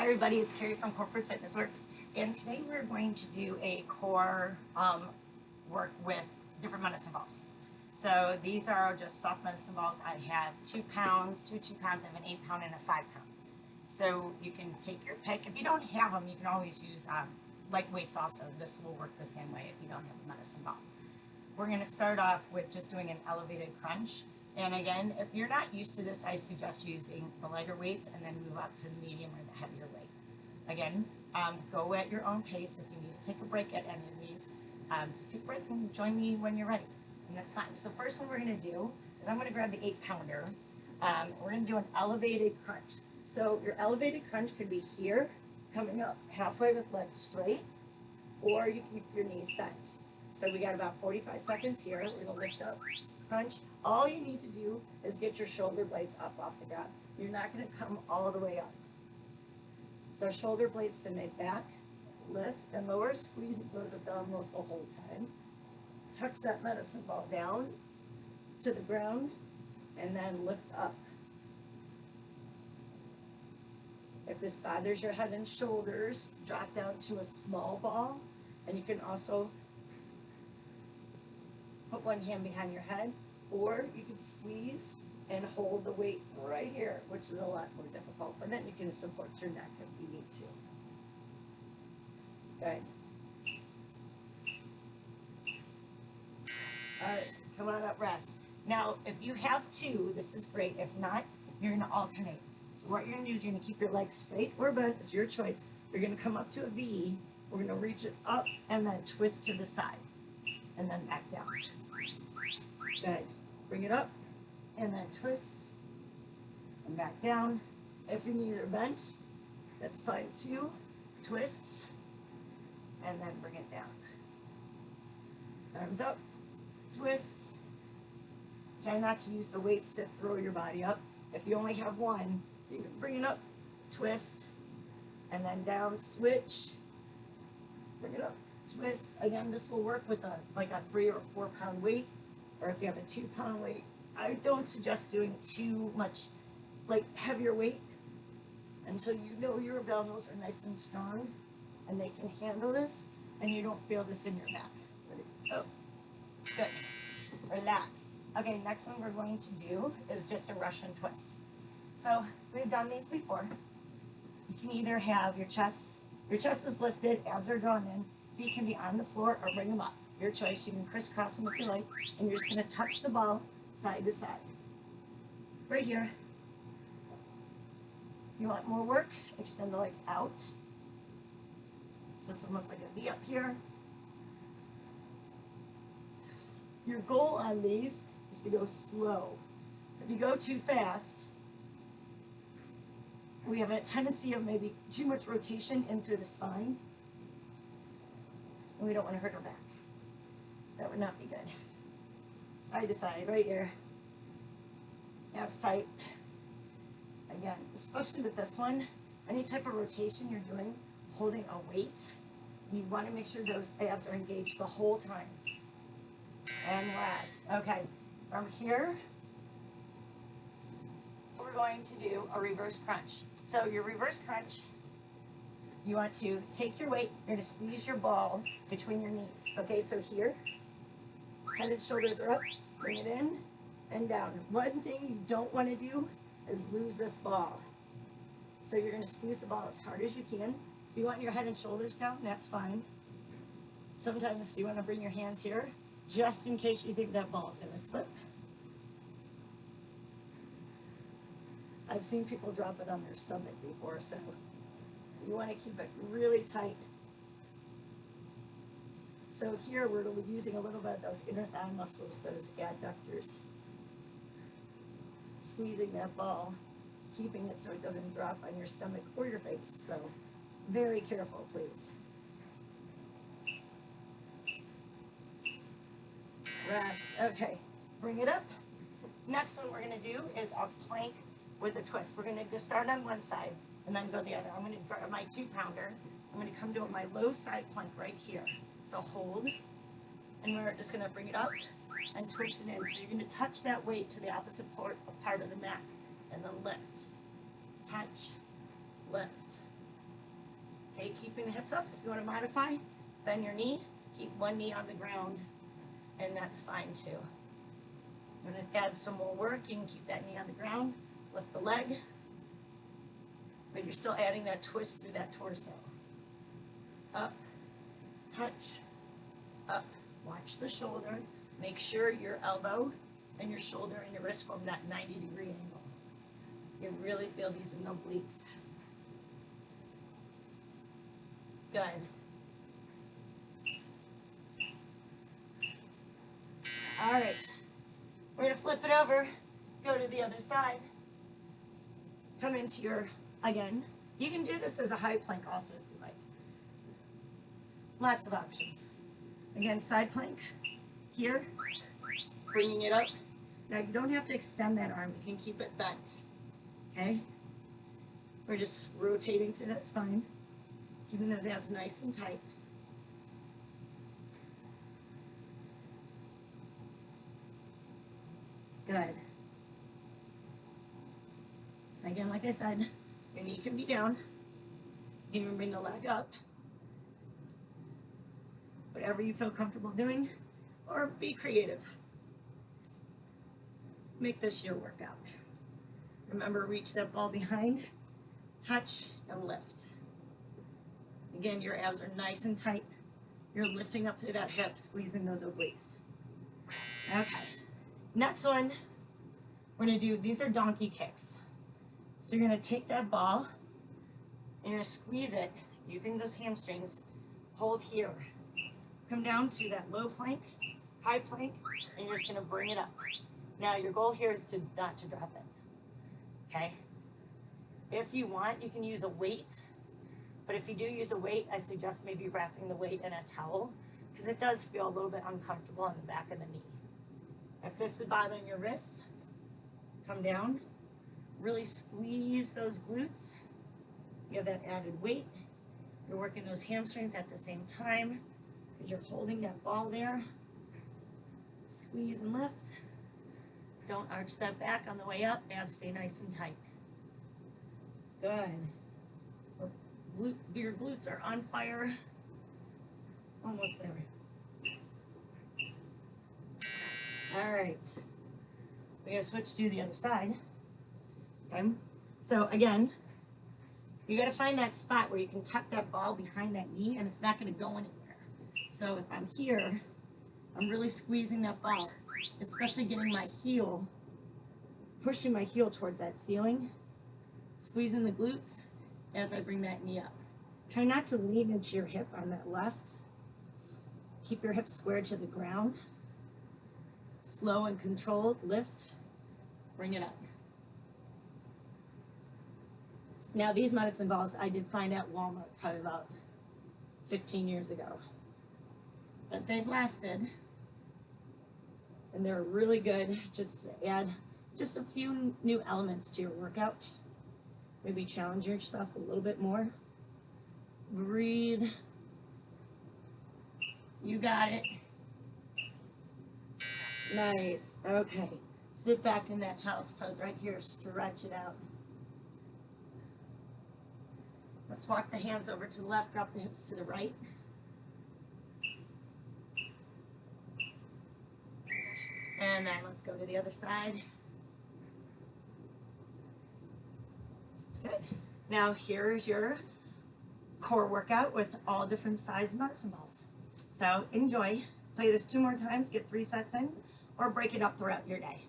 Hi everybody, it's Carrie from Corporate Fitness Works, and today we're going to do a core work with different medicine balls. So these are just soft medicine balls. I have 2 pounds, two pounds, I have an 8 pound and a 5 pound. So you can take your pick. If you don't have them, you can always use light weights also. This will work the same way if you don't have a medicine ball. We're going to start off with just doing an elevated crunch. And again, if you're not used to this, I suggest using the lighter weights and then move up to the medium or the heavier weight. Again, go at your own pace. If you need to take a break at any of these, just take a break and join me when you're ready. And that's fine. So first one we're going to do is I'm going to grab the 8 pounder. We're going to do an elevated crunch. So your elevated crunch could be here, coming up halfway with legs straight, or you can keep your knees bent. So we got about 45 seconds here. We're going to lift up, crunch. All you need to do is get your shoulder blades up off the ground. You're not going to come all the way up. So shoulder blades to mid back, lift and lower, squeeze those abdominals the whole time. Touch that medicine ball down to the ground and then lift up. If this bothers your head and shoulders, drop down to a small ball, and you can also put one hand behind your head, or you can squeeze and hold the weight right here, which is a lot more difficult, but then you can support your neck if you need to. Good. All right, come on up, rest. Now, if you have two, this is great. If not, you're gonna alternate. So what you're gonna do is you're gonna keep your legs straight or bent, it's your choice. You're gonna come up to a V, we're gonna reach it up and then twist to the side, and then back down. Good. Bring it up, and then twist, and back down. If your knees are bent, that's fine too. Twist, and then bring it down. Arms up, twist. Try not to use the weights to throw your body up. If you only have one, you can bring it up, twist, and then down, switch, bring it up, twist. Again, this will work with like a 3 or 4 pound weight, or if you have a 2 pound weight. I don't suggest doing too much like heavier weight until you know your abdominals are nice and strong and they can handle this and you don't feel this in your back. Oh, good. Relax. Okay, next one we're going to do is just a Russian twist. So we've done these before. You can either have your chest is lifted, abs are drawn in, feet can be on the floor or bring them up. Your choice. You can crisscross them with your leg, and you're just going to touch the ball side to side. Right here. If you want more work, extend the legs out. So it's almost like a V up here. Your goal on these is to go slow. If you go too fast, we have a tendency of maybe too much rotation into the spine, and we don't want to hurt our back. That would not be good. Side to side, right here. Abs tight. Again, especially with this one, any type of rotation you're doing, holding a weight, you want to make sure those abs are engaged the whole time. And last. Okay, from here, we're going to do a reverse crunch. So your reverse crunch, you want to take your weight, you're going to squeeze your ball between your knees. Okay, so here, head and shoulders are up, bring it in and down. One thing you don't want to do is lose this ball. So you're going to squeeze the ball as hard as you can. If you want your head and shoulders down, that's fine. Sometimes you want to bring your hands here, just in case you think that ball's going to slip. I've seen people drop it on their stomach before, so you want to keep it really tight. So here we're using a little bit of those inner thigh muscles, those adductors. Squeezing that ball, keeping it so it doesn't drop on your stomach or your face. So very careful, please. Rest. Okay, bring it up. Next one we're going to do is a plank with a twist. We're going to just start on one side and then go the other. I'm going to grab my 2 pounder. I'm going to come to my low side plank right here. So hold, and we're just going to bring it up and twist it in. So you're going to touch that weight to the opposite part of the mat, and then lift, touch, lift, Okay, keeping the hips up. If you want to modify, bend your knee, keep one knee on the ground, and that's fine too. I'm going to add some more work. You can keep that knee on the ground, lift the leg, but you're still adding that twist through that torso. Up, touch, up. Watch the shoulder. Make sure your elbow and your shoulder and your wrist form that 90-degree angle. You really feel these in the obliques. Good. All right. We're going to flip it over, go to the other side, come into your, again, you can do this as a high plank also if you like. Lots of options. Again, side plank, here, bringing it up. Now you don't have to extend that arm, you can keep it bent, okay? We're just rotating through that spine, keeping those abs nice and tight. Good. Again, like I said, your knee can be down. You can even bring the leg up. Whatever you feel comfortable doing, or be creative. Make this your workout. Remember, reach that ball behind, touch, and lift. Again, your abs are nice and tight. You're lifting up through that hip, squeezing those obliques. Okay. Next one, we're going to do, these are donkey kicks. So you're going to take that ball, and you're going to squeeze it using those hamstrings. Hold here. Come down to that low plank, high plank, and you're just going to bring it up. Now your goal here is to not to drop it. Okay? If you want, you can use a weight. But if you do use a weight, I suggest maybe wrapping the weight in a towel, because it does feel a little bit uncomfortable on the back of the knee. If this is bothering your wrists, come down, really squeeze those glutes. You have that added weight. You're working those hamstrings at the same time, because you're holding that ball there. Squeeze and lift. Don't arch that back on the way up. Abs stay nice and tight. Good. Your glutes are on fire. Almost there. All right. We're going to switch to the other side. Okay. So again, you got to find that spot where you can tuck that ball behind that knee and it's not going to go anywhere. So if I'm here, I'm really squeezing that ball, especially getting my heel, pushing my heel towards that ceiling, squeezing the glutes as I bring that knee up. Try not to lean into your hip on that left. Keep your hips square to the ground. Slow and controlled, lift, bring it up. Now these medicine balls I did find at Walmart probably about 15 years ago. But they've lasted. And they're really good just to add just a few new elements to your workout. Maybe challenge yourself a little bit more. Breathe. You got it. Nice. Okay. Sit back in that child's pose right here. Stretch it out. Let's walk the hands over to the left. Drop the hips to the right. And then let's go to the other side. Good. Now here's your core workout with all different size medicine balls. So enjoy. Play this 2 more times, get 3 sets in, or break it up throughout your day.